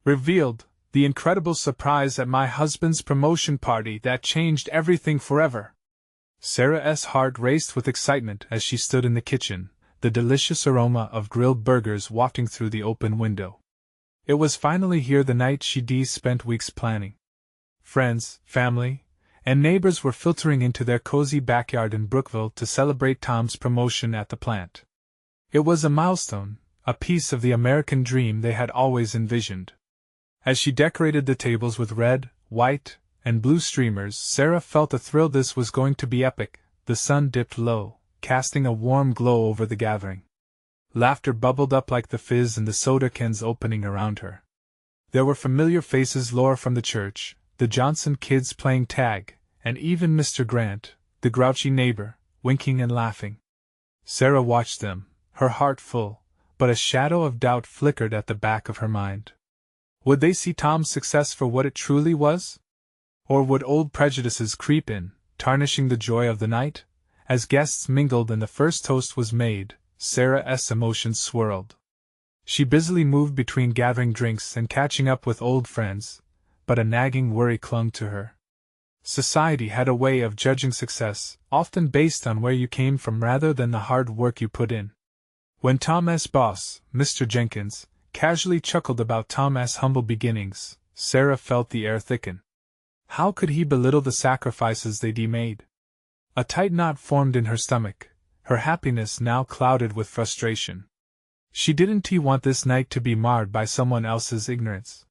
Revealed, the incredible surprise at my husband's promotion party that changed everything forever. Sarah's heart raced with excitement as she stood in the kitchen, the delicious aroma of grilled burgers wafting through the open window. It was finally here, the night she'd spent weeks planning. Friends, family, and neighbors were filtering into their cozy backyard in Brookville to celebrate Tom's promotion at the plant. It was a milestone, a piece of the American dream they had always envisioned. As she decorated the tables with red, white, and blue streamers, Sarah felt a thrill. This was going to be epic. The sun dipped low, casting a warm glow over the gathering. Laughter bubbled up like the fizz in the soda cans opening around her. There were familiar faces: Laura from the church, the Johnson kids playing tag, and even Mr. Grant, the grouchy neighbor, winking and laughing. Sarah watched them, her heart full, but a shadow of doubt flickered at the back of her mind. Would they see Tom's success for what it truly was? Or would old prejudices creep in, tarnishing the joy of the night? As guests mingled and the first toast was made, Sarah's emotions swirled. She busily moved between gathering drinks and catching up with old friends, but a nagging worry clung to her. Society had a way of judging success, often based on where you came from rather than the hard work you put in. When Tom's boss, Mr. Jenkins, casually chuckled about Tom's humble beginnings, Sarah felt the air thicken. How could he belittle the sacrifices they'd made? A tight knot formed in her stomach, her happiness now clouded with frustration. She didn't want this night to be marred by someone else's ignorance.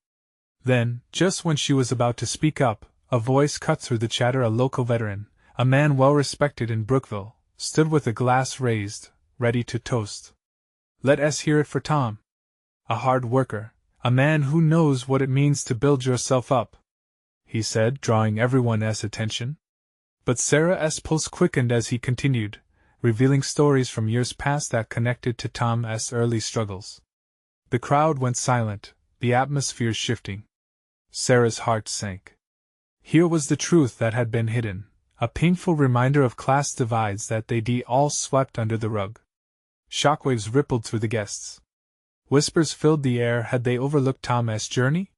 Then, just when she was about to speak up, a voice cut through the chatter. A local veteran, a man well respected in Brookville, stood with a glass raised, ready to toast. "Let us hear it for Tom. A hard worker, a man who knows what it means to build yourself up," he said, drawing everyone's attention. But Sarah's pulse quickened as he continued, revealing stories from years past that connected to Tom's early struggles. The crowd went silent, the atmosphere shifting. Sarah's heart sank. Here was the truth that had been hidden, a painful reminder of class divides that they'd all swept under the rug. Shockwaves rippled through the guests. Whispers filled the air. Had they overlooked Tom's journey?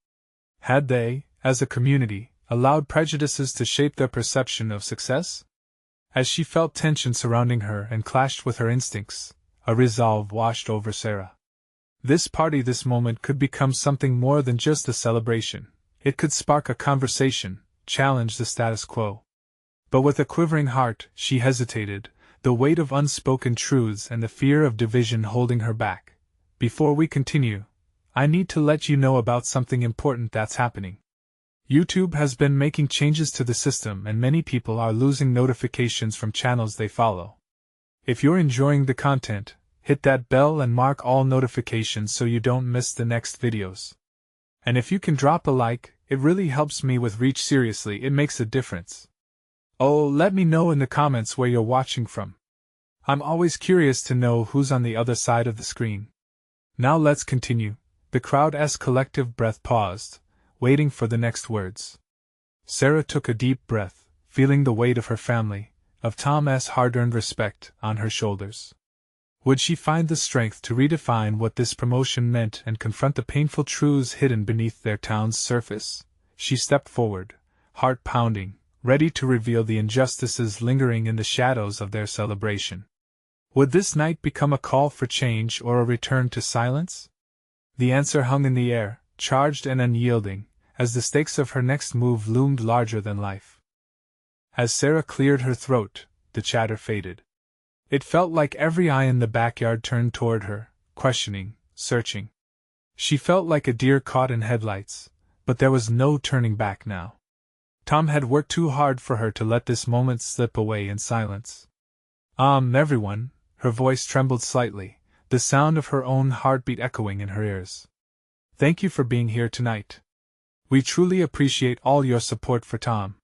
Had they, as a community, allowed prejudices to shape their perception of success? As she felt tension surrounding her and clashed with her instincts, a resolve washed over Sarah. This party, this moment, could become something more than just a celebration. It could spark a conversation, challenge the status quo. But with a quivering heart, she hesitated, the weight of unspoken truths and the fear of division holding her back. "Before we continue, I need to let you know about something important that's happening. YouTube has been making changes to the system and many people are losing notifications from channels they follow. If you're enjoying the content, hit that bell and mark all notifications so you don't miss the next videos. And if you can drop a like, it really helps me with reach. Seriously, it makes a difference. Oh, let me know in the comments where you're watching from. I'm always curious to know who's on the other side of the screen." Now let's continue. The crowd's collective breath paused, waiting for the next words. Sarah took a deep breath, feeling the weight of her family, of Tom's hard-earned respect, on her shoulders. Would she find the strength to redefine what this promotion meant and confront the painful truths hidden beneath their town's surface? She stepped forward, heart pounding, ready to reveal the injustices lingering in the shadows of their celebration. Would this night become a call for change or a return to silence? The answer hung in the air, charged and unyielding, as the stakes of her next move loomed larger than life. As Sarah cleared her throat, the chatter faded. It felt like every eye in the backyard turned toward her, questioning, searching. She felt like a deer caught in headlights, but there was no turning back now. Tom had worked too hard for her to let this moment slip away in silence. Everyone," her voice trembled slightly, the sound of her own heartbeat echoing in her ears. "Thank you for being here tonight. We truly appreciate all your support for Tom."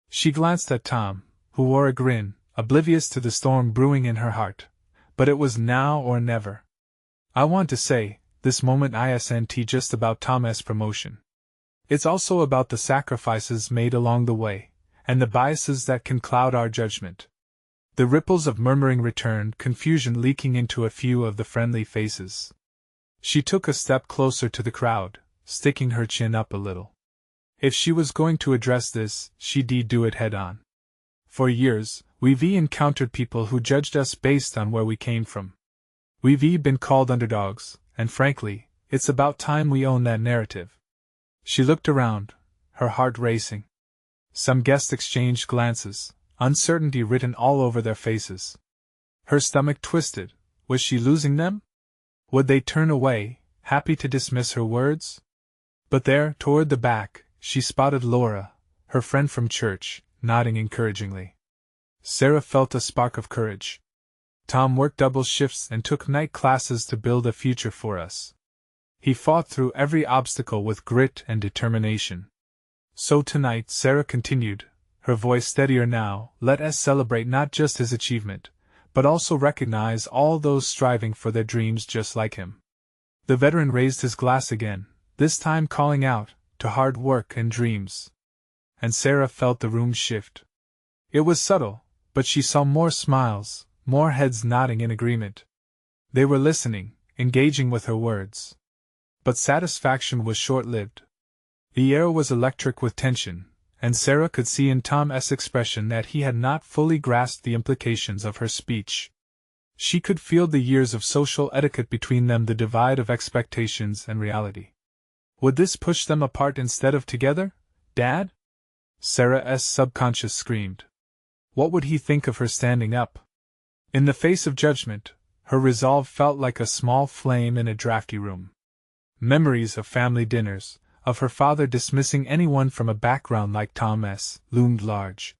She glanced at Tom, who wore a grin, oblivious to the storm brewing in her heart. But it was now or never. "I want to say, this moment isn't just about Tom's promotion. It's also about the sacrifices made along the way, and the biases that can cloud our judgment." The ripples of murmuring returned, confusion leaking into a few of the friendly faces. She took a step closer to the crowd, sticking her chin up a little. If she was going to address this, she'd do it head on. For years, we've encountered people who judged us based on where we came from. We've been called underdogs, and frankly, it's about time we own that narrative. She looked around, her heart racing. Some guests exchanged glances, uncertainty written all over their faces. Her stomach twisted. Was she losing them? Would they turn away, happy to dismiss her words? But there, toward the back, she spotted Laura, her friend from church, nodding encouragingly. Sarah felt a spark of courage. Tom worked double shifts and took night classes to build a future for us. He fought through every obstacle with grit and determination. So tonight, Sarah continued, her voice steadier now, let us celebrate not just his achievement, but also recognize all those striving for their dreams just like him. The veteran raised his glass again, this time calling out, to hard work and dreams. And Sarah felt the room shift. It was subtle, but she saw more smiles, more heads nodding in agreement. They were listening, engaging with her words. But satisfaction was short-lived. The air was electric with tension, and Sarah could see in Tom's expression that he had not fully grasped the implications of her speech. She could feel the years of social etiquette between them, the divide of expectations and reality. Would this push them apart instead of together, Dad? Sarah's subconscious screamed. What would he think of her standing up? In the face of judgment, her resolve felt like a small flame in a drafty room. Memories of family dinners, of her father dismissing anyone from a background like Tom's, loomed large.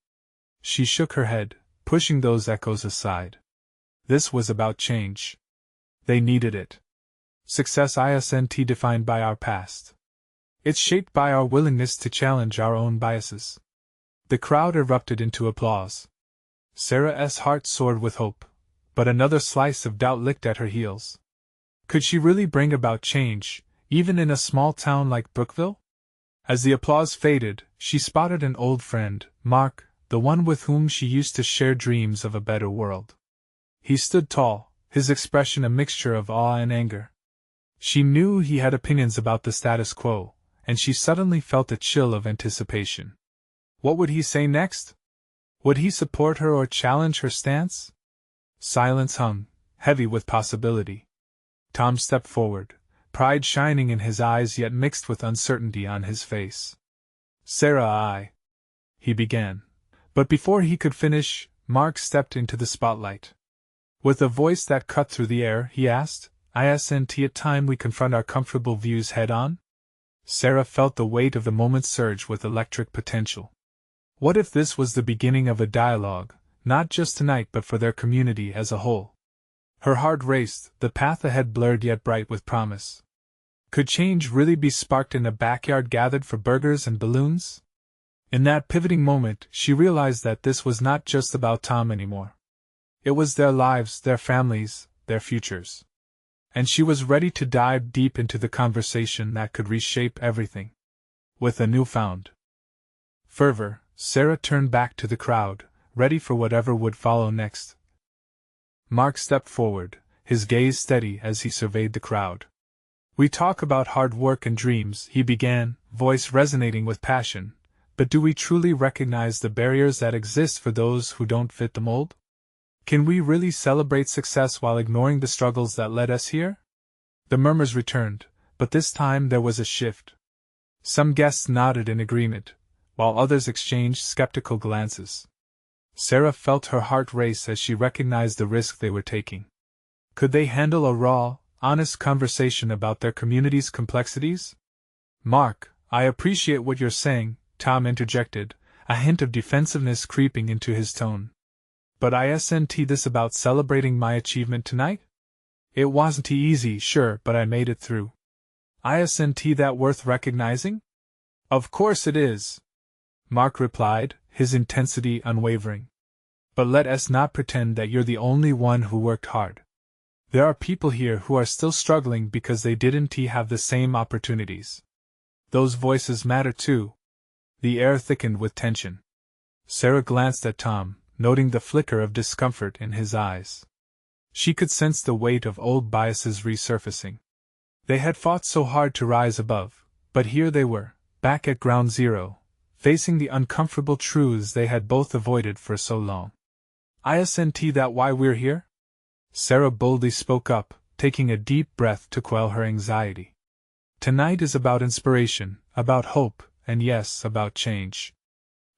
She shook her head, pushing those echoes aside. This was about change. They needed it. Success isn't defined by our past. It's shaped by our willingness to challenge our own biases. The crowd erupted into applause. Sarah's heart soared with hope, but another slice of doubt licked at her heels. Could she really bring about change, even in a small town like Brookville? As the applause faded, she spotted an old friend, Mark, the one with whom she used to share dreams of a better world. He stood tall, his expression a mixture of awe and anger. She knew he had opinions about the status quo, and she suddenly felt a chill of anticipation. What would he say next? Would he support her or challenge her stance? Silence hung, heavy with possibility. Tom stepped forward, pride shining in his eyes yet mixed with uncertainty on his face. Sarah, he began. But before he could finish, Mark stepped into the spotlight. With a voice that cut through the air, he asked, Isn't it time we confront our comfortable views head-on? Sarah felt the weight of the moment surge with electric potential. What if this was the beginning of a dialogue, not just tonight but for their community as a whole? Her heart raced, the path ahead blurred yet bright with promise. Could change really be sparked in a backyard gathered for burgers and balloons? In that pivoting moment, she realized that this was not just about Tom anymore. It was their lives, their families, their futures. And she was ready to dive deep into the conversation that could reshape everything. With a newfound fervor, Sarah turned back to the crowd, ready for whatever would follow next. Mark stepped forward, his gaze steady as he surveyed the crowd. We talk about hard work and dreams, he began, voice resonating with passion, but do we truly recognize the barriers that exist for those who don't fit the mold? Can we really celebrate success while ignoring the struggles that led us here? The murmurs returned, but this time there was a shift. Some guests nodded in agreement, while others exchanged skeptical glances. Sarah felt her heart race as she recognized the risk they were taking. Could they handle a raw, honest conversation about their community's complexities? Mark, I appreciate what you're saying, Tom interjected, a hint of defensiveness creeping into his tone. But isn't this about celebrating my achievement tonight? It wasn't easy, sure, but I made it through. Isn't that worth recognizing? Of course it is, Mark replied, his intensity unwavering. But let us not pretend that you're the only one who worked hard. There are people here who are still struggling because they didn't have the same opportunities. Those voices matter too. The air thickened with tension. Sarah glanced at Tom, noting the flicker of discomfort in his eyes. She could sense the weight of old biases resurfacing. They had fought so hard to rise above, But here they were, back at ground zero, facing the uncomfortable truths they had both avoided for so long. "Isn't that why we're here?" Sarah boldly spoke up, taking a deep breath to quell her anxiety. "Tonight is about inspiration, about hope, and yes, about change.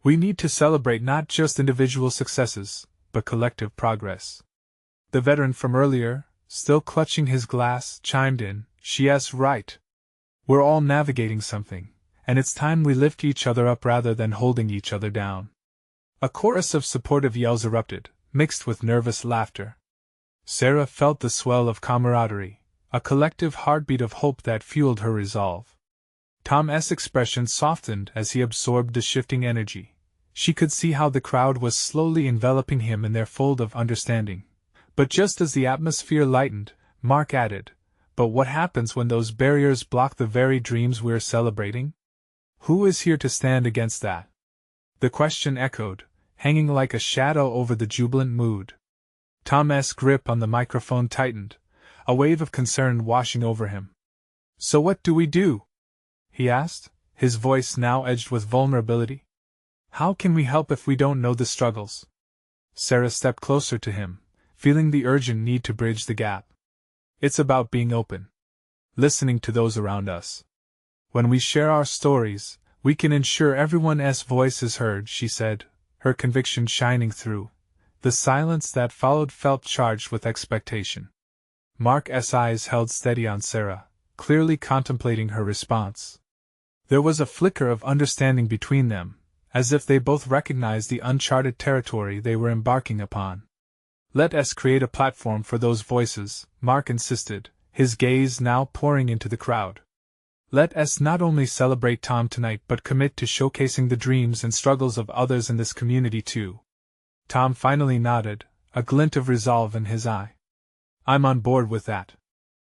We need to celebrate not just individual successes, but collective progress." The veteran from earlier, still clutching his glass, chimed in, "She's right. We're all navigating something, and it's time we lift each other up rather than holding each other down." A chorus of supportive yells erupted, mixed with nervous laughter. Sarah felt the swell of camaraderie, a collective heartbeat of hope that fueled her resolve. Tom's expression softened as he absorbed the shifting energy. She could see how the crowd was slowly enveloping him in their fold of understanding. But just as the atmosphere lightened, Mark added, "But what happens when those barriers block the very dreams we're celebrating? Who is here to stand against that?" The question echoed, hanging like a shadow over the jubilant mood. Tom's grip on the microphone tightened, a wave of concern washing over him. "So what do we do?" he asked, his voice now edged with vulnerability. "How can we help if we don't know the struggles?" Sarah stepped closer to him, feeling the urgent need to bridge the gap. "It's about being open. Listening to those around us. When we share our stories, we can ensure everyone's voice is heard," she said, her conviction shining through. The silence that followed felt charged with expectation. Mark's eyes held steady on Sarah, clearly contemplating her response. There was a flicker of understanding between them, as if they both recognized the uncharted territory they were embarking upon. "Let us create a platform for those voices," Mark insisted, his gaze now pouring into the crowd. "Let us not only celebrate Tom tonight but commit to showcasing the dreams and struggles of others in this community too." Tom finally nodded, a glint of resolve in his eye. "I'm on board with that.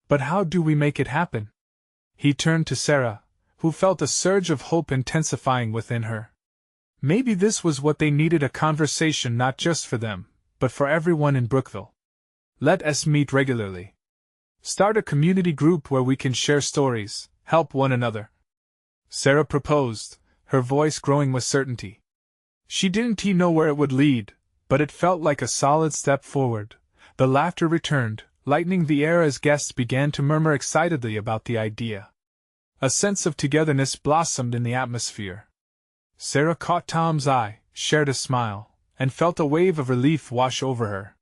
But how do we make it happen?" He turned to Sarah, who felt a surge of hope intensifying within her. Maybe this was what they needed, a conversation not just for them, but for everyone in Brookville. "Let us meet regularly. Start a community group where we can share stories, help one another," Sarah proposed, her voice growing with certainty. She didn't know where it would lead, but it felt like a solid step forward. The laughter returned, lightening the air as guests began to murmur excitedly about the idea. A sense of togetherness blossomed in the atmosphere. Sarah caught Tom's eye, shared a smile, and felt a wave of relief wash over her.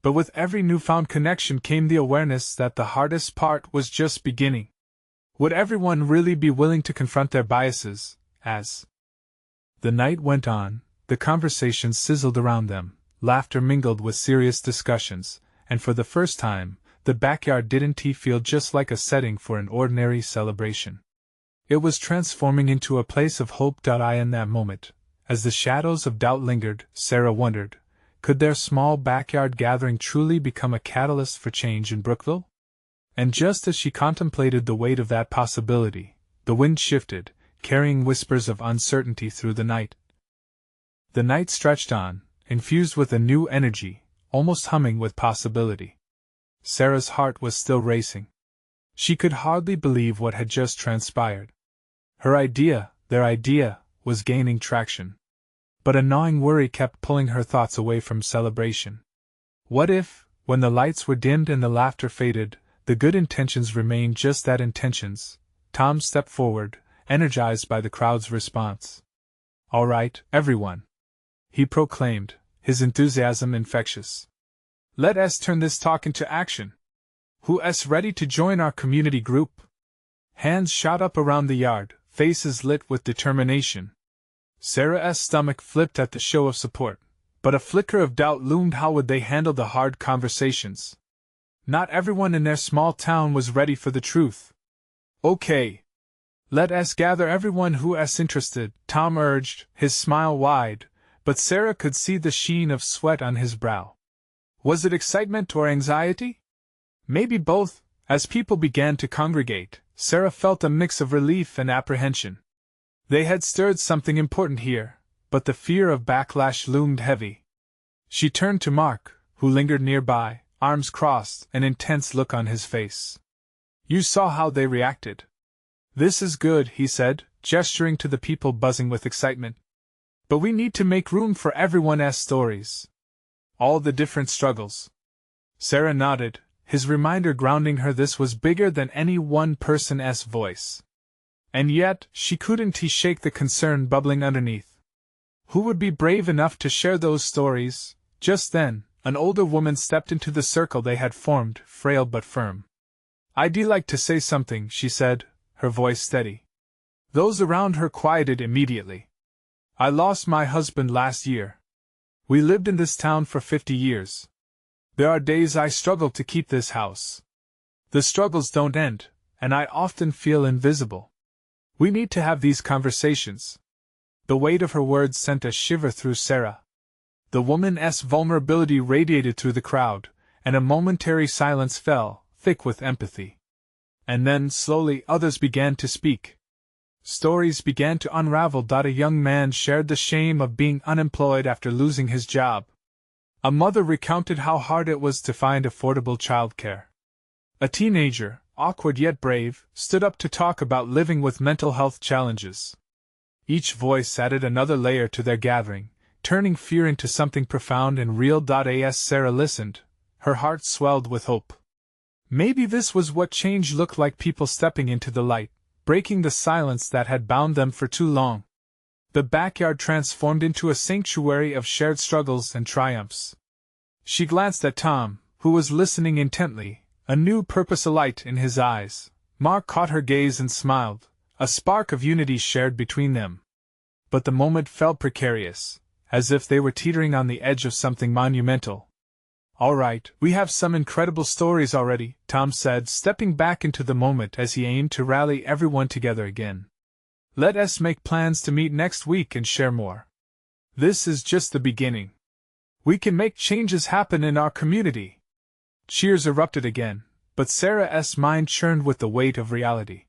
But with every newfound connection came the awareness that the hardest part was just beginning. Would everyone really be willing to confront their biases, as the night went on? The conversation sizzled around them, laughter mingled with serious discussions, and for the first time, the backyard didn't feel just like a setting for an ordinary celebration. It was transforming into a place of hope. In that moment, as the shadows of doubt lingered, Sarah wondered, could their small backyard gathering truly become a catalyst for change in Brookville? And just as she contemplated the weight of that possibility, the wind shifted, carrying whispers of uncertainty through the night. The night stretched on, infused with a new energy, almost humming with possibility. Sarah's heart was still racing. She could hardly believe what had just transpired. Her idea, their idea, was gaining traction. But a gnawing worry kept pulling her thoughts away from celebration. What if, when the lights were dimmed and the laughter faded, the good intentions remained just that, intentions? Tom stepped forward, energized by the crowd's response. "All right, everyone," he proclaimed, his enthusiasm infectious. "Let us turn this talk into action. Who's ready to join our community group?" Hands shot up around the yard, faces lit with determination. Sarah's stomach flipped at the show of support, but a flicker of doubt loomed. How would they handle the hard conversations? Not everyone in their small town was ready for the truth. "Okay. Let us gather everyone who's interested," Tom urged, his smile wide, but Sarah could see the sheen of sweat on his brow. Was it excitement or anxiety? Maybe both. As people began to congregate, Sarah felt a mix of relief and apprehension. They had stirred something important here, but the fear of backlash loomed heavy. She turned to Mark, who lingered nearby, arms crossed, an intense look on his face. "You saw how they reacted. This is good, he said, gesturing to the people buzzing with excitement. But we need to make room for everyone's stories. All the different struggles. Sarah nodded, his reminder grounding her this was bigger than any one person's voice. And yet, she couldn't shake the concern bubbling underneath. Who would be brave enough to share those stories? Just then, an older woman stepped into the circle they had formed, frail but firm. "I'd like to say something," she said, her voice steady. Those around her quieted immediately. "I lost my husband last year. We lived in this town for 50 years. There are days I struggle to keep this house. The struggles don't end, and I often feel invisible. We need to have these conversations." The weight of her words sent a shiver through Sarah. The woman's vulnerability radiated through the crowd, and a momentary silence fell, thick with empathy. And then, slowly, others began to speak. Stories began to unravel. A young man shared the shame of being unemployed after losing his job. A mother recounted how hard it was to find affordable childcare. A teenager, awkward yet brave, stood up to talk about living with mental health challenges. Each voice added another layer to their gathering, turning fear into something profound and real. As Sarah listened, her heart swelled with hope. Maybe this was what change looked like, people stepping into the light, breaking the silence that had bound them for too long. The backyard transformed into a sanctuary of shared struggles and triumphs. She glanced at Tom, who was listening intently, a new purpose alight in his eyes. Mark caught her gaze and smiled, a spark of unity shared between them. But the moment felt precarious, as if they were teetering on the edge of something monumental. "All right, we have some incredible stories already," Tom said, stepping back into the moment as he aimed to rally everyone together again. "Let us make plans to meet next week and share more. This is just the beginning. We can make changes happen in our community." Cheers erupted again, but Sarah's mind churned with the weight of reality.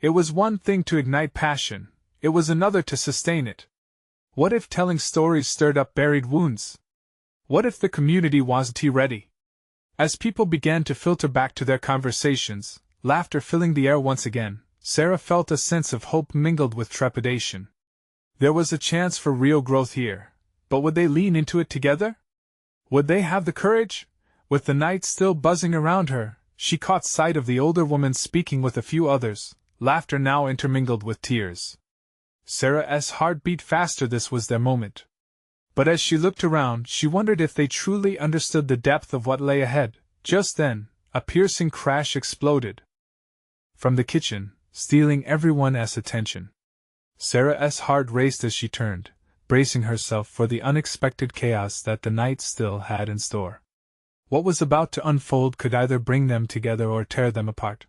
It was one thing to ignite passion, it was another to sustain it. What if telling stories stirred up buried wounds? What if the community wasn't ready? As people began to filter back to their conversations, laughter filling the air once again, Sarah felt a sense of hope mingled with trepidation. There was a chance for real growth here, but would they lean into it together? Would they have the courage? With the night still buzzing around her, she caught sight of the older woman speaking with a few others, laughter now intermingled with tears. Sarah's heart beat faster. This was their moment. But as she looked around, she wondered if they truly understood the depth of what lay ahead. Just then, a piercing crash exploded from the kitchen, stealing everyone's attention. Sarah's heart raced as she turned, bracing herself for the unexpected chaos that the night still had in store. What was about to unfold could either bring them together or tear them apart.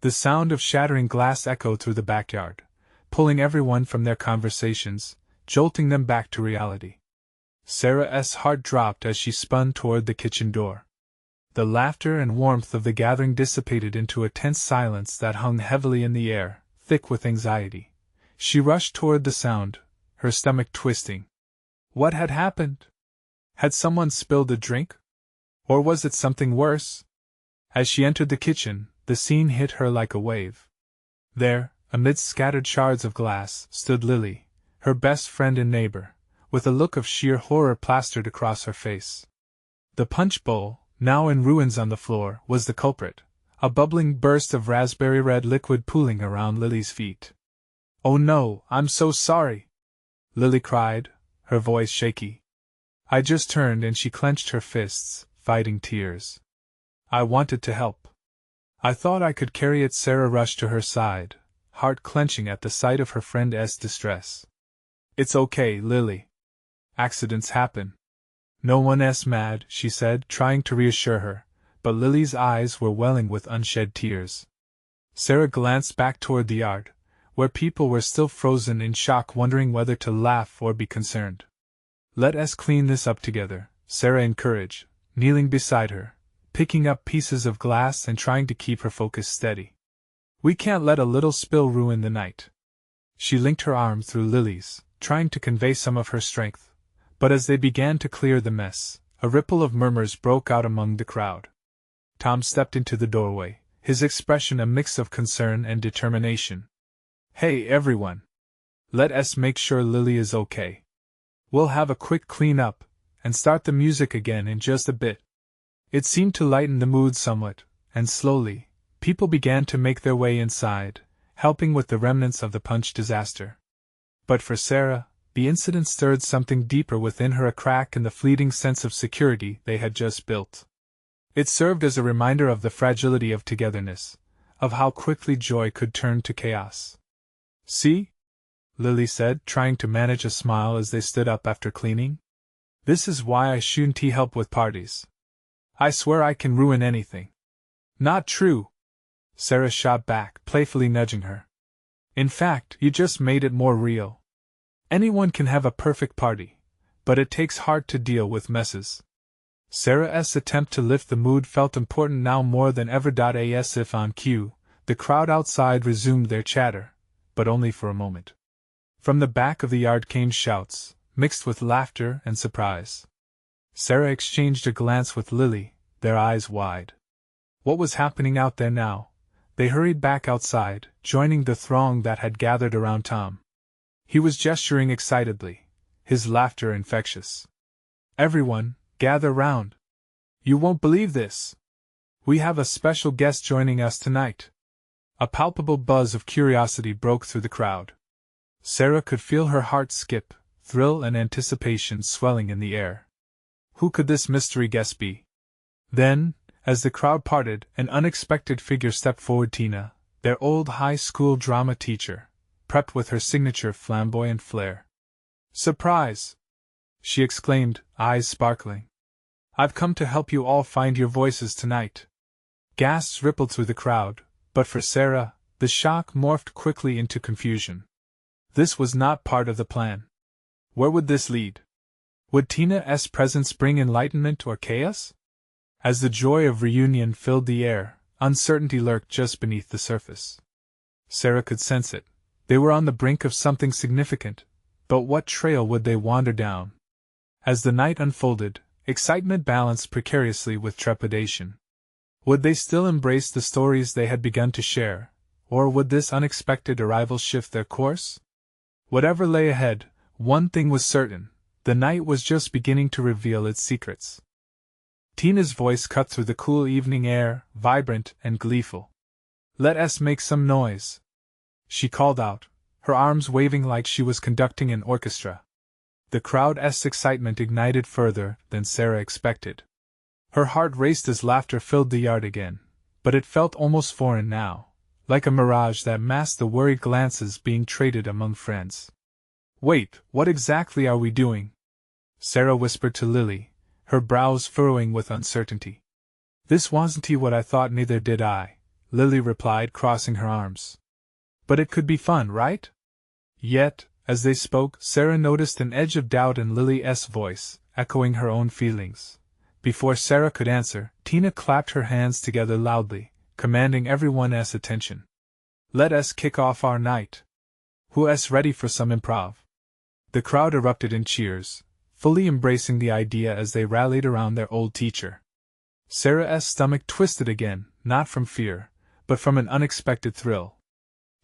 The sound of shattering glass echoed through the backyard, pulling everyone from their conversations, jolting them back to reality. Sarah's heart dropped as she spun toward the kitchen door. The laughter and warmth of the gathering dissipated into a tense silence that hung heavily in the air, thick with anxiety. She rushed toward the sound, her stomach twisting. What had happened? Had someone spilled a drink? Or was it something worse? As she entered the kitchen, the scene hit her like a wave. There, amidst scattered shards of glass, stood Lily, her best friend and neighbor, with a look of sheer horror plastered across her face. The punch bowl, now in ruins on the floor, was the culprit, a bubbling burst of raspberry-red liquid pooling around Lily's feet. "Oh no, I'm so sorry!" Lily cried, her voice shaky. I just turned and she clenched her fists, fighting tears. "I wanted to help. I thought I could carry it." Sarah rushed to her side, heart clenching at the sight of her friend's distress. "It's okay, Lily. Accidents happen. No one's mad," she said, trying to reassure her, but Lily's eyes were welling with unshed tears. Sarah glanced back toward the yard, where people were still frozen in shock, wondering whether to laugh or be concerned. "Let us clean this up together," Sarah encouraged, kneeling beside her, picking up pieces of glass and trying to keep her focus steady. "We can't let a little spill ruin the night." She linked her arm through Lily's, trying to convey some of her strength, but as they began to clear the mess, a ripple of murmurs broke out among the crowd. Tom stepped into the doorway, his expression a mix of concern and determination. "Hey everyone! Let us make sure Lily is okay. We'll have a quick clean-up, and start the music again in just a bit." It seemed to lighten the mood somewhat, and slowly, people began to make their way inside, helping with the remnants of the punch disaster. But for Sarah, the incident stirred something deeper within her, a crack in the fleeting sense of security they had just built. It served as a reminder of the fragility of togetherness, of how quickly joy could turn to chaos. "See?" Lily said, trying to manage a smile as they stood up after cleaning. "This is why I shouldn't help with parties. I swear I can ruin anything." "Not true," Sarah shot back, playfully nudging her. "In fact, you just made it more real. Anyone can have a perfect party, but it takes heart to deal with messes." Sarah's attempt to lift the mood felt important now more than ever. As if on cue, the crowd outside resumed their chatter, but only for a moment. From the back of the yard came shouts, mixed with laughter and surprise. Sarah exchanged a glance with Lily, their eyes wide. What was happening out there now? They hurried back outside, joining the throng that had gathered around Tom. He was gesturing excitedly, his laughter infectious. "Everyone, gather round. You won't believe this. We have a special guest joining us tonight." A palpable buzz of curiosity broke through the crowd. Sarah could feel her heart skip, thrill and anticipation swelling in the air. Who could this mystery guest be? Then, as the crowd parted, an unexpected figure stepped forward. Tina, their old high school drama teacher, prepped with her signature flamboyant flair. "Surprise!" she exclaimed, eyes sparkling. "I've come to help you all find your voices tonight." Gasps rippled through the crowd, but for Sarah, the shock morphed quickly into confusion. This was not part of the plan. Where would this lead? Would Tina's presence bring enlightenment or chaos? As the joy of reunion filled the air, uncertainty lurked just beneath the surface. Sarah could sense it. They were on the brink of something significant, but what trail would they wander down? As the night unfolded, excitement balanced precariously with trepidation. Would they still embrace the stories they had begun to share, or would this unexpected arrival shift their course? Whatever lay ahead, one thing was certain: the night was just beginning to reveal its secrets. Tina's voice cut through the cool evening air, vibrant and gleeful. "Let us make some noise," she called out, her arms waving like she was conducting an orchestra. The crowd's excitement ignited further than Sarah expected. Her heart raced as laughter filled the yard again, but it felt almost foreign now, like a mirage that masked the worried glances being traded among friends. "Wait, what exactly are we doing?" Sarah whispered to Lily, her brows furrowing with uncertainty. "This wasn't what I thought." "Neither did I," Lily replied, crossing her arms. "But it could be fun, right?" Yet, as they spoke, Sarah noticed an edge of doubt in Lily's voice, echoing her own feelings. Before Sarah could answer, Tina clapped her hands together loudly, commanding everyone's attention. "Let us kick off our night. Who's ready for some improv?" The crowd erupted in cheers, fully embracing the idea as they rallied around their old teacher. Sarah's stomach twisted again, not from fear, but from an unexpected thrill.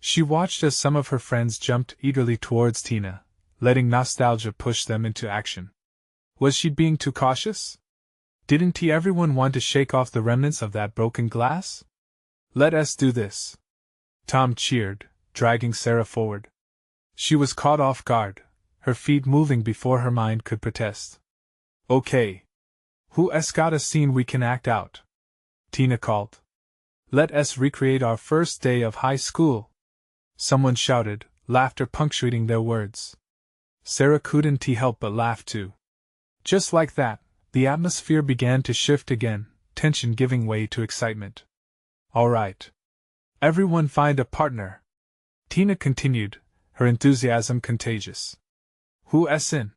She watched as some of her friends jumped eagerly towards Tina, letting nostalgia push them into action. Was she being too cautious? Didn't everyone want to shake off the remnants of that broken glass? "Let us do this," Tom cheered, dragging Sarah forward. She was caught off guard, her feet moving before her mind could protest. "Okay. Who's got a scene we can act out?" Tina called. "Let us recreate our first day of high school," someone shouted, laughter punctuating their words. Sarah couldn't help but laugh too. Just like that, the atmosphere began to shift again, tension giving way to excitement. "All right. Everyone find a partner," Tina continued, her enthusiasm contagious. "Who's in?"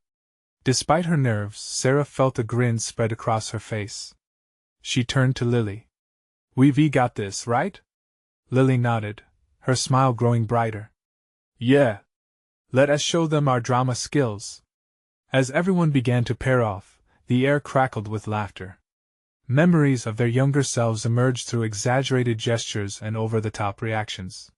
Despite her nerves, Sarah felt a grin spread across her face. She turned to Lily. "We've got this, right?" Lily nodded, her smile growing brighter. "Yeah. Let us show them our drama skills." As everyone began to pair off, the air crackled with laughter. Memories of their younger selves emerged through exaggerated gestures and over-the-top reactions.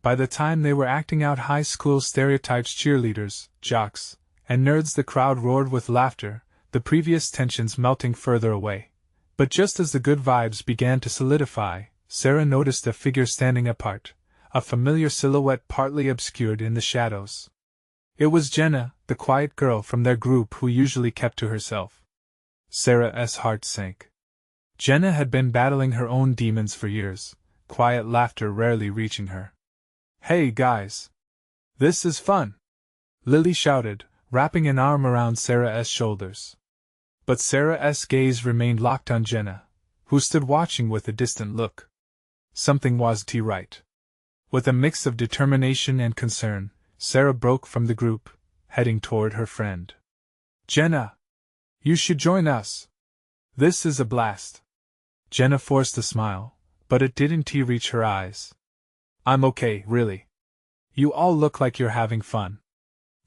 By the time they were acting out high school stereotypes, cheerleaders, jocks, and nerds, the crowd roared with laughter, the previous tensions melting further away. But just as the good vibes began to solidify, Sarah noticed a figure standing apart, a familiar silhouette partly obscured in the shadows. It was Jenna, the quiet girl from their group who usually kept to herself. Sarah's heart sank. Jenna had been battling her own demons for years, quiet laughter rarely reaching her. "Hey guys! This is fun!" Lily shouted, wrapping an arm around Sarah's shoulders. But Sarah's gaze remained locked on Jenna, who stood watching with a distant look. Something wasn't right. With a mix of determination and concern, Sarah broke from the group, heading toward her friend. "Jenna! You should join us! This is a blast!" Jenna forced a smile, but it didn't reach her eyes. "I'm okay, really. You all look like you're having fun.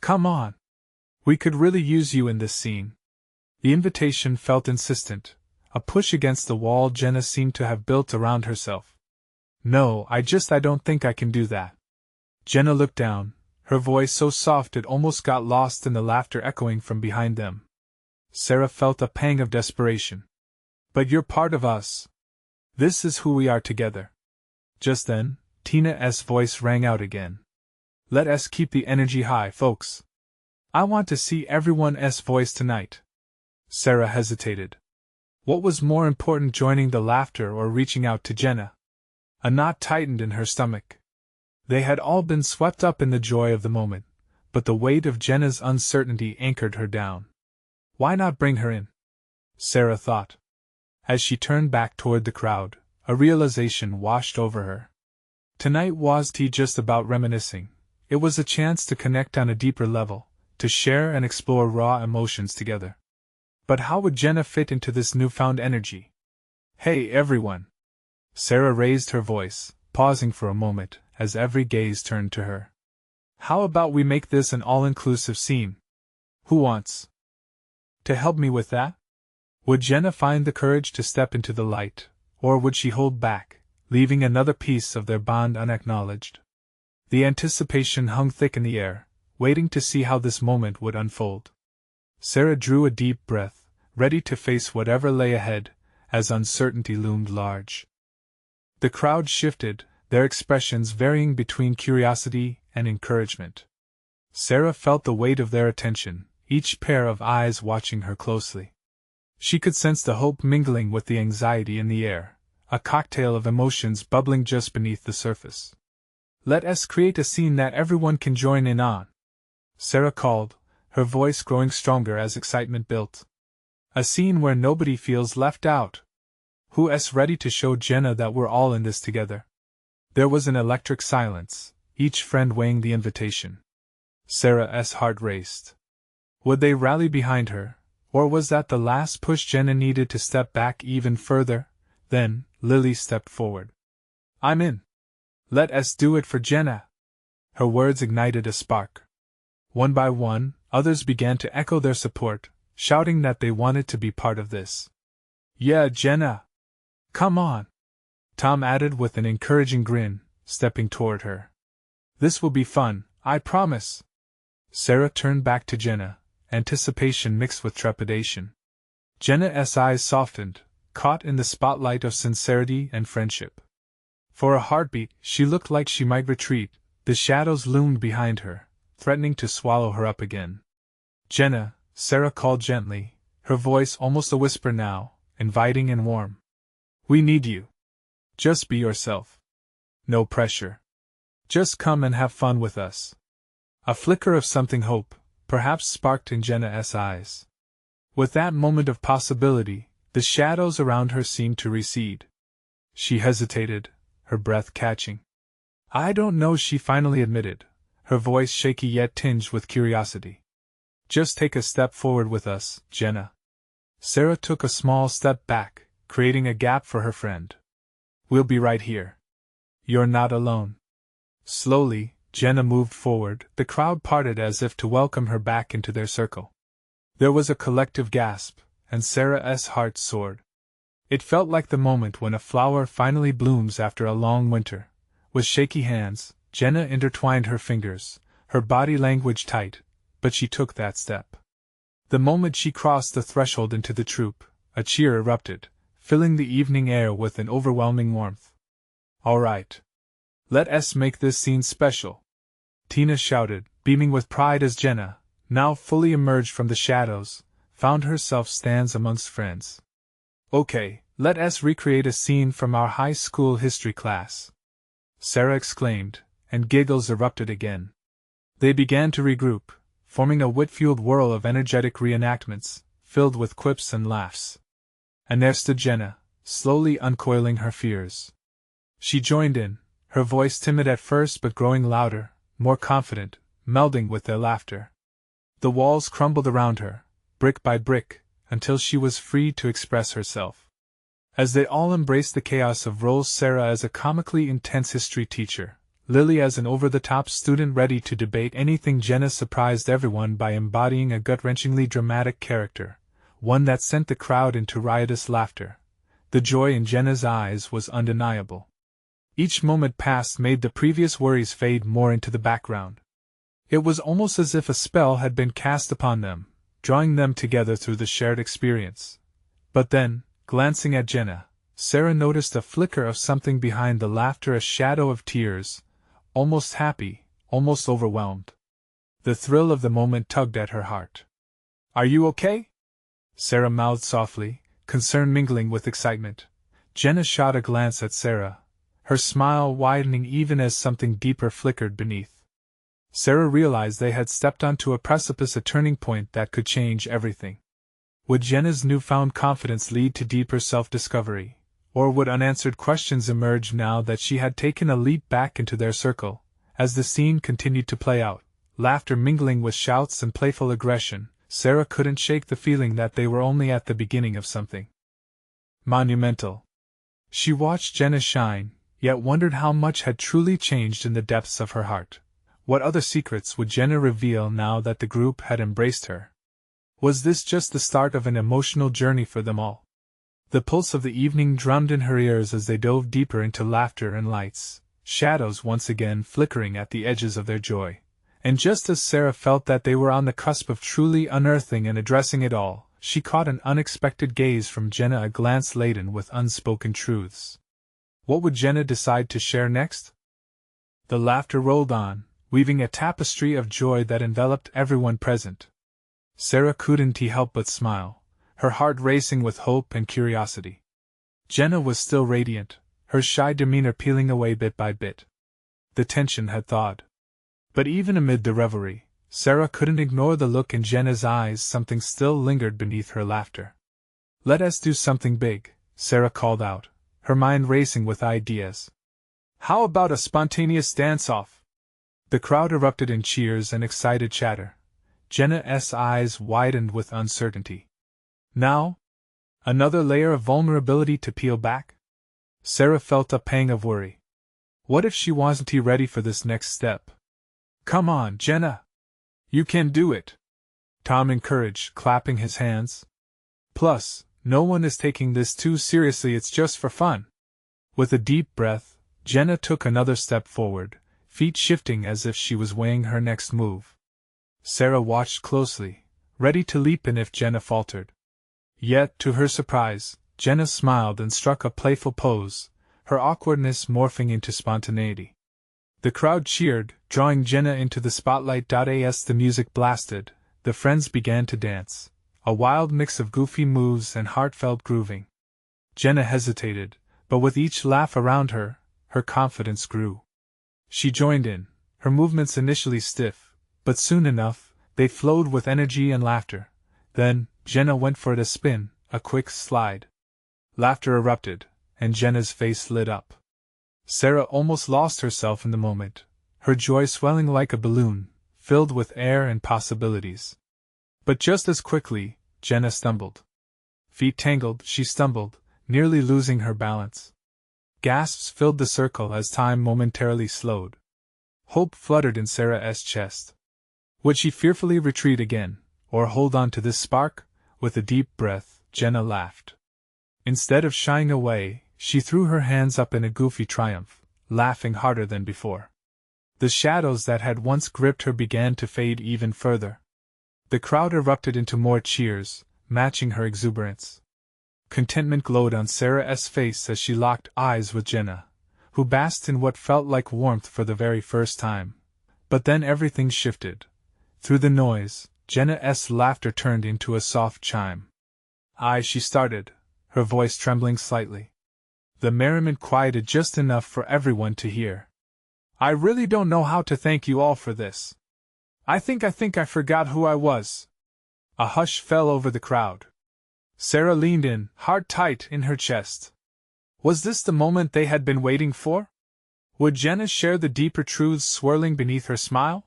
Come on! We could really use you in this scene." The invitation felt insistent, a push against the wall Jenna seemed to have built around herself. "No, I don't think I can do that." Jenna looked down, her voice so soft it almost got lost in the laughter echoing from behind them. Sarah felt a pang of desperation. "But you're part of us. This is who we are together." Just then, Tina's voice rang out again. "Let us keep the energy high, folks. I want to see everyone's voice tonight." Sarah hesitated. What was more important, joining the laughter or reaching out to Jenna? A knot tightened in her stomach. They had all been swept up in the joy of the moment, but the weight of Jenna's uncertainty anchored her down. Why not bring her in? Sarah thought. As she turned back toward the crowd, a realization washed over her. Tonight wasn't just about reminiscing. It was a chance to connect on a deeper level, to share and explore raw emotions together. But how would Jenna fit into this newfound energy? "Hey everyone!" Sarah raised her voice, pausing for a moment, as every gaze turned to her. "How about we make this an all-inclusive scene? Who wants to help me with that?" Would Jenna find the courage to step into the light, or would she hold back, leaving another piece of their bond unacknowledged? The anticipation hung thick in the air, waiting to see how this moment would unfold. Sarah drew a deep breath, ready to face whatever lay ahead, as uncertainty loomed large. The crowd shifted, their expressions varying between curiosity and encouragement. Sarah felt the weight of their attention, each pair of eyes watching her closely. She could sense the hope mingling with the anxiety in the air, a cocktail of emotions bubbling just beneath the surface. "Let us create a scene that everyone can join in on," Sarah called, her voice growing stronger as excitement built. "A scene where nobody feels left out. Who's ready to show Jenna that we're all in this together?" There was an electric silence, each friend weighing the invitation. Sarah's heart raced. Would they rally behind her, or was that the last push Jenna needed to step back even further? Then, Lily stepped forward. "I'm in. Let us do it for Jenna." Her words ignited a spark. One by one, others began to echo their support, shouting that they wanted to be part of this. "Yeah, Jenna! Come on!" Tom added with an encouraging grin, stepping toward her. "This will be fun, I promise." Sarah turned back to Jenna, anticipation mixed with trepidation. Jenna's eyes softened, caught in the spotlight of sincerity and friendship. For a heartbeat, she looked like she might retreat. The shadows loomed behind her, threatening to swallow her up again. "Jenna," Sarah called gently, her voice almost a whisper now, inviting and warm. "We need you. Just be yourself. No pressure. Just come and have fun with us." A flicker of something hope, perhaps, sparked in Jenna's eyes. With that moment of possibility, the shadows around her seemed to recede. She hesitated, her breath catching. "I don't know," she finally admitted, her voice shaky yet tinged with curiosity. "Just take a step forward with us, Jenna." Sarah took a small step back, creating a gap for her friend. "We'll be right here. You're not alone." Slowly, Jenna moved forward, the crowd parted as if to welcome her back into their circle. There was a collective gasp, and Sarah's heart soared. It felt like the moment when a flower finally blooms after a long winter. With shaky hands, Jenna intertwined her fingers, her body language tight, but she took that step. The moment she crossed the threshold into the troop, a cheer erupted, filling the evening air with an overwhelming warmth. "All right. Let us make this scene special," Tina shouted, beaming with pride as Jenna, now fully emerged from the shadows, found herself stands amongst friends. "Okay, let us recreate a scene from our high school history class," Sarah exclaimed, and giggles erupted again. They began to regroup, forming a wit-fueled whirl of energetic reenactments, filled with quips and laughs. And there stood Jenna, slowly uncoiling her fears. She joined in, her voice timid at first but growing louder, more confident, melding with their laughter. The walls crumbled around her, brick by brick, until she was free to express herself. As they all embraced the chaos of roles, Sarah as a comically intense history teacher, Lily as an over-the-top student ready to debate anything, Jenna surprised everyone by embodying a gut-wrenchingly dramatic character, one that sent the crowd into riotous laughter. The joy in Jenna's eyes was undeniable. Each moment passed made the previous worries fade more into the background. It was almost as if a spell had been cast upon them, drawing them together through the shared experience. But then, glancing at Jenna, Sarah noticed a flicker of something behind the laughter, a shadow of tears, almost happy, almost overwhelmed. The thrill of the moment tugged at her heart. "Are you okay?" Sarah mouthed softly, concern mingling with excitement. Jenna shot a glance at Sarah, her smile widening even as something deeper flickered beneath. Sarah realized they had stepped onto a precipice, a turning point that could change everything. Would Jenna's newfound confidence lead to deeper self-discovery, or would unanswered questions emerge now that she had taken a leap back into their circle? As the scene continued to play out, laughter mingling with shouts and playful aggression, Sarah couldn't shake the feeling that they were only at the beginning of something monumental. She watched Jenna shine, yet wondered how much had truly changed in the depths of her heart. What other secrets would Jenna reveal now that the group had embraced her? Was this just the start of an emotional journey for them all? The pulse of the evening drummed in her ears as they dove deeper into laughter and lights, shadows once again flickering at the edges of their joy. And just as Sarah felt that they were on the cusp of truly unearthing and addressing it all, she caught an unexpected gaze from Jenna, a glance laden with unspoken truths. What would Jenna decide to share next? The laughter rolled on, weaving a tapestry of joy that enveloped everyone present. Sarah couldn't help but smile, her heart racing with hope and curiosity. Jenna was still radiant, her shy demeanor peeling away bit by bit. The tension had thawed. But even amid the revelry, Sarah couldn't ignore the look in Jenna's eyes. Something still lingered beneath her laughter. "Let us do something big," Sarah called out, her mind racing with ideas. "How about a spontaneous dance-off?" The crowd erupted in cheers and excited chatter. Jenna's eyes widened with uncertainty. Now? Another layer of vulnerability to peel back? Sarah felt a pang of worry. What if she wasn't ready for this next step? "Come on, Jenna! You can do it!" Tom encouraged, clapping his hands. "Plus, no one is taking this too seriously, it's just for fun." With a deep breath, Jenna took another step forward, feet shifting as if she was weighing her next move. Sarah watched closely, ready to leap in if Jenna faltered. Yet, to her surprise, Jenna smiled and struck a playful pose, her awkwardness morphing into spontaneity. The crowd cheered, drawing Jenna into the spotlight. As the music blasted, the friends began to dance, a wild mix of goofy moves and heartfelt grooving. Jenna hesitated, but with each laugh around her, her confidence grew. She joined in, her movements initially stiff, but soon enough, they flowed with energy and laughter. Then, Jenna went for it, a spin, a quick slide. Laughter erupted, and Jenna's face lit up. Sarah almost lost herself in the moment, her joy swelling like a balloon, filled with air and possibilities. But just as quickly, Jenna stumbled. Feet tangled, she stumbled, nearly losing her balance. Gasps filled the circle as time momentarily slowed. Hope fluttered in Sarah's chest. Would she fearfully retreat again, or hold on to this spark? With a deep breath, Jenna laughed. Instead of shying away, she threw her hands up in a goofy triumph, laughing harder than before. The shadows that had once gripped her began to fade even further. The crowd erupted into more cheers, matching her exuberance. Contentment glowed on Sarah's face as she locked eyes with Jenna, who basked in what felt like warmth for the very first time. But then everything shifted. Through the noise, Jenna's laughter turned into a soft chime. She started, her voice trembling slightly. The merriment quieted just enough for everyone to hear. I really don't know how to thank you all for this. I think I forgot who I was. A hush fell over the crowd. Sarah leaned in, heart tight in her chest. Was this the moment they had been waiting for? Would Jenna share the deeper truths swirling beneath her smile?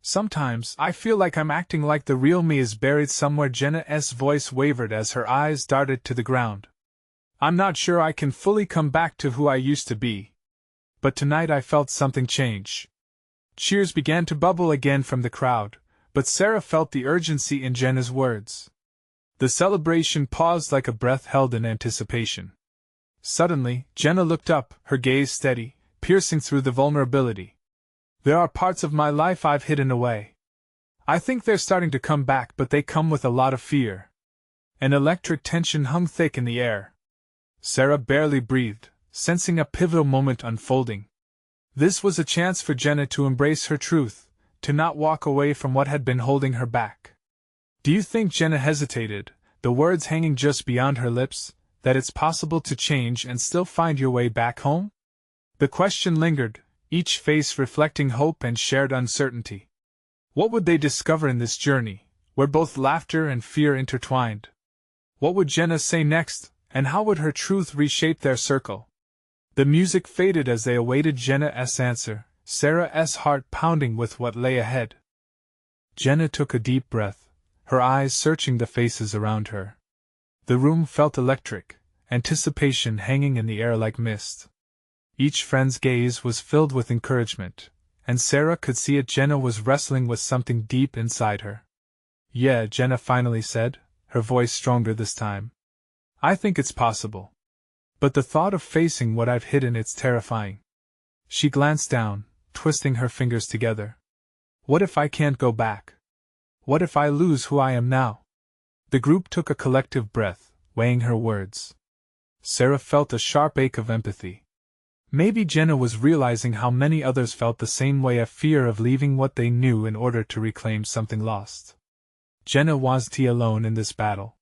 Sometimes I feel like I'm acting like the real me is buried somewhere. Jenna's voice wavered as her eyes darted to the ground. I'm not sure I can fully come back to who I used to be. But tonight I felt something change. Cheers began to bubble again from the crowd, but Sarah felt the urgency in Jenna's words. The celebration paused like a breath held in anticipation. Suddenly, Jenna looked up, her gaze steady, piercing through the vulnerability. There are parts of my life I've hidden away. I think they're starting to come back, but they come with a lot of fear. An electric tension hung thick in the air. Sarah barely breathed, sensing a pivotal moment unfolding. This was a chance for Jenna to embrace her truth, to not walk away from what had been holding her back. Do you think, Jenna hesitated, the words hanging just beyond her lips, that it's possible to change and still find your way back home? The question lingered, each face reflecting hope and shared uncertainty. What would they discover in this journey, where both laughter and fear intertwined? What would Jenna say next, and how would her truth reshape their circle? The music faded as they awaited Jenna's answer, Sarah's heart pounding with what lay ahead. Jenna took a deep breath, her eyes searching the faces around her. The room felt electric, anticipation hanging in the air like mist. Each friend's gaze was filled with encouragement, and Sarah could see it. Jenna was wrestling with something deep inside her. Yeah, Jenna finally said, her voice stronger this time. I think it's possible. But the thought of facing what I've hidden, it's terrifying. She glanced down, twisting her fingers together. What if I can't go back? What if I lose who I am now? The group took a collective breath, weighing her words. Sarah felt a sharp ache of empathy. Maybe Jenna was realizing how many others felt the same way, a fear of leaving what they knew in order to reclaim something lost. Jenna wasn't alone in this battle.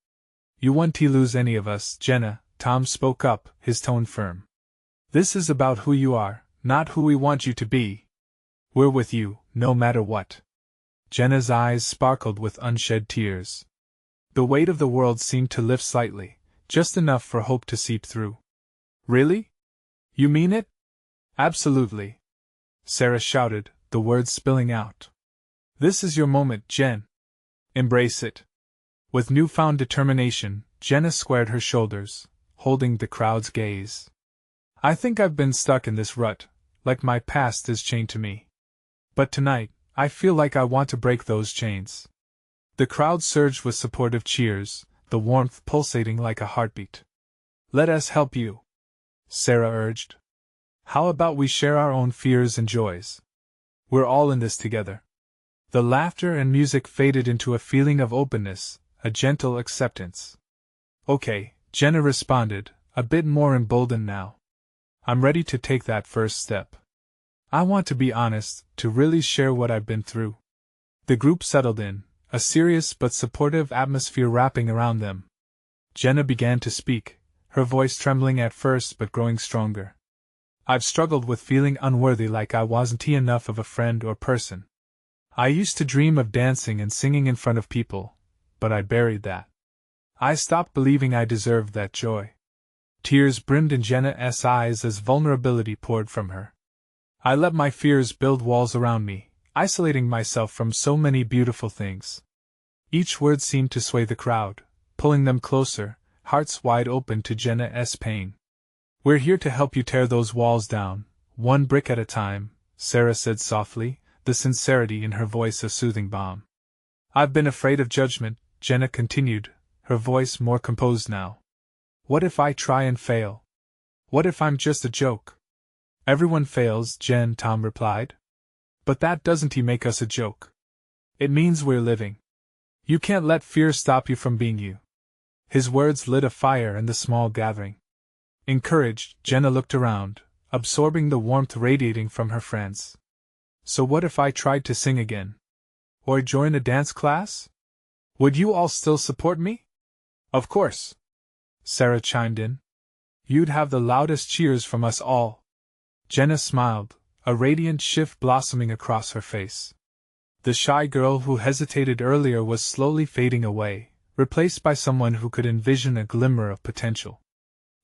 You won't lose any of us, Jenna, Tom spoke up, his tone firm. This is about who you are, not who we want you to be. We're with you, no matter what. Jenna's eyes sparkled with unshed tears. The weight of the world seemed to lift slightly, just enough for hope to seep through. Really? You mean it? Absolutely. Sarah shouted, the words spilling out. This is your moment, Jen. Embrace it. With newfound determination, Jenna squared her shoulders, holding the crowd's gaze. I think I've been stuck in this rut, like my past is chained to me. But tonight, I feel like I want to break those chains. The crowd surged with supportive cheers, the warmth pulsating like a heartbeat. Let us help you, Sarah urged. How about we share our own fears and joys? We're all in this together. The laughter and music faded into a feeling of openness, a gentle acceptance. Okay, Jenna responded, a bit more emboldened now. I'm ready to take that first step. I want to be honest, to really share what I've been through. The group settled in, a serious but supportive atmosphere wrapping around them. Jenna began to speak, her voice trembling at first but growing stronger. I've struggled with feeling unworthy, like I wasn't enough of a friend or person. I used to dream of dancing and singing in front of people, but I buried that. I stopped believing I deserved that joy. Tears brimmed in Jenna's eyes as vulnerability poured from her. I let my fears build walls around me, isolating myself from so many beautiful things. Each word seemed to sway the crowd, pulling them closer, hearts wide open to Jenna's pain. We're here to help you tear those walls down, one brick at a time, Sarah said softly, the sincerity in her voice a soothing balm. I've been afraid of judgment, Jenna continued, her voice more composed now. What if I try and fail? What if I'm just a joke? Everyone fails, Jen, Tom replied. But that doesn't make us a joke. It means we're living. You can't let fear stop you from being you. His words lit a fire in the small gathering. Encouraged, Jenna looked around, absorbing the warmth radiating from her friends. So what if I tried to sing again? Or join a dance class? Would you all still support me? Of course, Sarah chimed in. You'd have the loudest cheers from us all. Jenna smiled, a radiant shift blossoming across her face. The shy girl who hesitated earlier was slowly fading away, replaced by someone who could envision a glimmer of potential.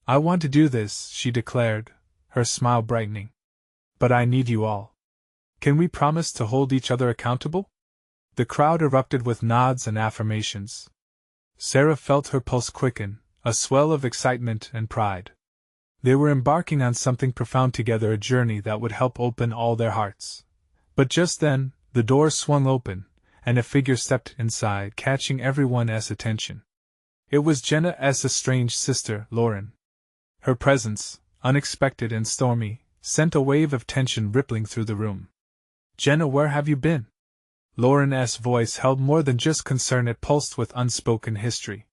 I want to do this, she declared, her smile brightening. But I need you all. Can we promise to hold each other accountable? The crowd erupted with nods and affirmations. Sarah felt her pulse quicken, a swell of excitement and pride. They were embarking on something profound together, a journey that would help open all their hearts. But just then, the door swung open, and a figure stepped inside, catching everyone's attention. It was Jenna's estranged sister, Lauren. Her presence, unexpected and stormy, sent a wave of tension rippling through the room. Jenna, where have you been? Lauren's voice held more than just concern, it pulsed with unspoken history.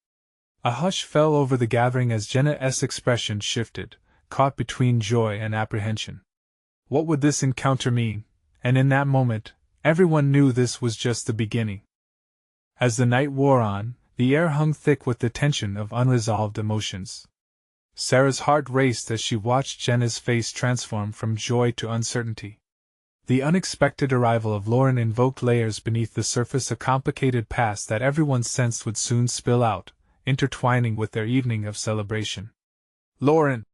A hush fell over the gathering as Jenna's expression shifted, caught between joy and apprehension. What would this encounter mean? And in that moment, everyone knew this was just the beginning. As the night wore on, the air hung thick with the tension of unresolved emotions. Sarah's heart raced as she watched Jenna's face transform from joy to uncertainty. The unexpected arrival of Lauren invoked layers beneath the surface, a complicated past that everyone sensed would soon spill out, intertwining with their evening of celebration. Lauren!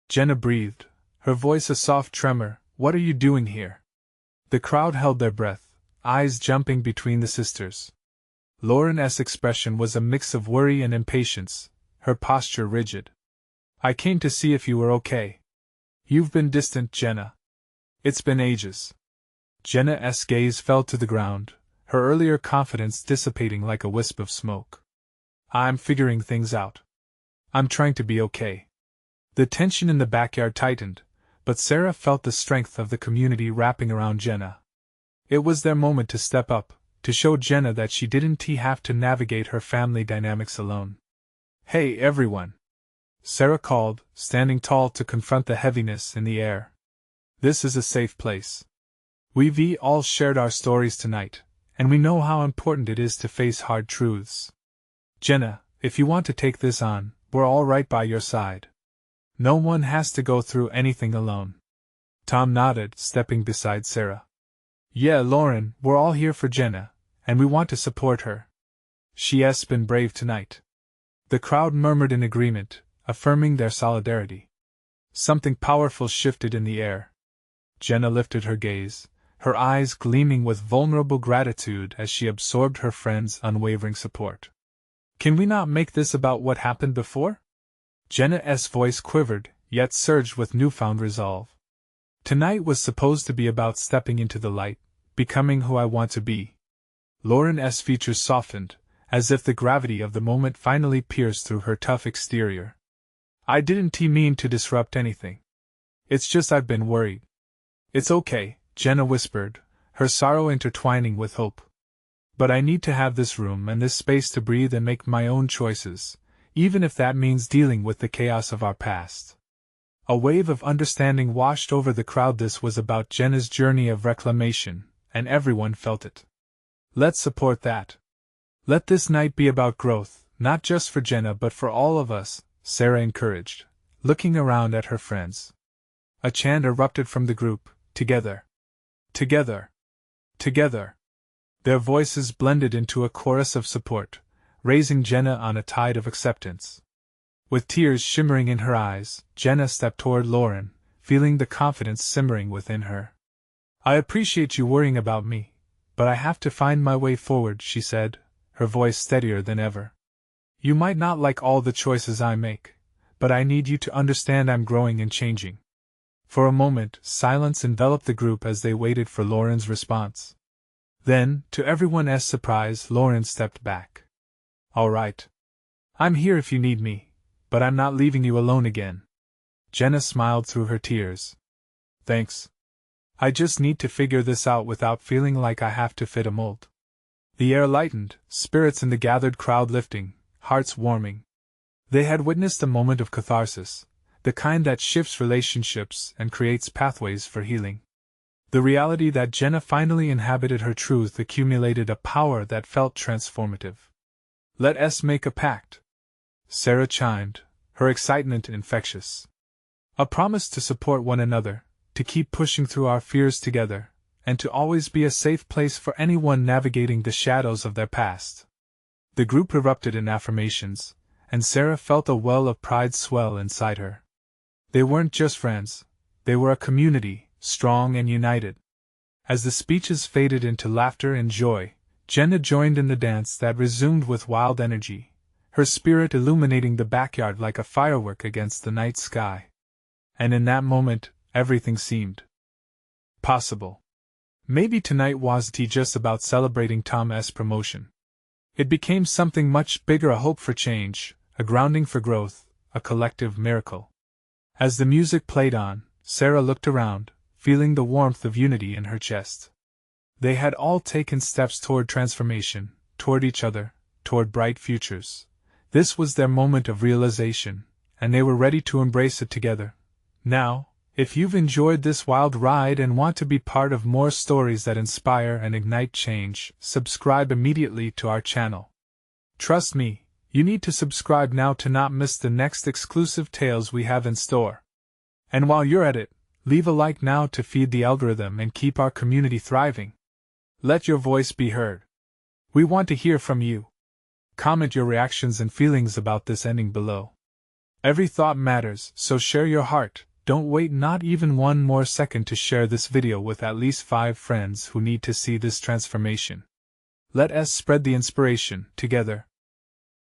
Jenna breathed, her voice a soft tremor. What are you doing here? The crowd held their breath, eyes jumping between the sisters. Lauren's expression was a mix of worry and impatience, her posture rigid. I came to see if you were okay. You've been distant, Jenna. It's been ages. Jenna's gaze fell to the ground, her earlier confidence dissipating like a wisp of smoke. I'm figuring things out. I'm trying to be okay. The tension in the backyard tightened, but Sarah felt the strength of the community wrapping around Jenna. It was their moment to step up, to show Jenna that she didn't have to navigate her family dynamics alone. Hey everyone! Sarah called, standing tall to confront the heaviness in the air. This is a safe place. We've all shared our stories tonight, and we know how important it is to face hard truths. Jenna, if you want to take this on, we're all right by your side. No one has to go through anything alone. Tom nodded, stepping beside Sarah. Yeah, Lauren, we're all here for Jenna, and we want to support her. She's been brave tonight. The crowd murmured in agreement, affirming their solidarity. Something powerful shifted in the air. Jenna lifted her gaze, her eyes gleaming with vulnerable gratitude as she absorbed her friend's unwavering support. Can we not make this about what happened before? Jenna's voice quivered, yet surged with newfound resolve. Tonight was supposed to be about stepping into the light, becoming who I want to be. Lauren's features softened, as if the gravity of the moment finally pierced through her tough exterior. I didn't mean to disrupt anything. It's just I've been worried. It's okay, Jenna whispered, her sorrow intertwining with hope. But I need to have this room and this space to breathe and make my own choices, even if that means dealing with the chaos of our past. A wave of understanding washed over the crowd. This was about Jenna's journey of reclamation, and everyone felt it. Let's support that. Let this night be about growth, not just for Jenna but for all of us, Sarah encouraged, looking around at her friends. A chant erupted from the group, together. Together. Together. Their voices blended into a chorus of support, raising Jenna on a tide of acceptance. With tears shimmering in her eyes, Jenna stepped toward Lauren, feeling the confidence simmering within her. I appreciate you worrying about me, but I have to find my way forward, she said, her voice steadier than ever. You might not like all the choices I make, but I need you to understand I'm growing and changing. For a moment, silence enveloped the group as they waited for Lauren's response. Then, to everyone's surprise, Lauren stepped back. All right. I'm here if you need me, but I'm not leaving you alone again. Jenna smiled through her tears. Thanks. I just need to figure this out without feeling like I have to fit a mold. The air lightened, spirits in the gathered crowd lifting, hearts warming. They had witnessed a moment of catharsis, the kind that shifts relationships and creates pathways for healing. The reality that Jenna finally inhabited her truth accumulated a power that felt transformative. Let us make a pact. Sarah chimed, her excitement infectious. A promise to support one another, to keep pushing through our fears together, and to always be a safe place for anyone navigating the shadows of their past. The group erupted in affirmations, and Sarah felt a well of pride swell inside her. They weren't just friends, they were a community, strong and united. As the speeches faded into laughter and joy, Jenna joined in the dance that resumed with wild energy, her spirit illuminating the backyard like a firework against the night sky. And in that moment, everything seemed possible. Maybe tonight wasn't just about celebrating Tom's promotion. It became something much bigger, a hope for change, a grounding for growth, a collective miracle. As the music played on, Sarah looked around, feeling the warmth of unity in her chest. They had all taken steps toward transformation, toward each other, toward bright futures. This was their moment of realization, and they were ready to embrace it together. Now, if you've enjoyed this wild ride and want to be part of more stories that inspire and ignite change, subscribe immediately to our channel. Trust me, you need to subscribe now to not miss the next exclusive tales we have in store. And while you're at it, leave a like now to feed the algorithm and keep our community thriving. Let your voice be heard. We want to hear from you. Comment your reactions and feelings about this ending below. Every thought matters, so share your heart. Don't wait not even one more second to share this video with at least 5 friends who need to see this transformation. Let us spread the inspiration, together.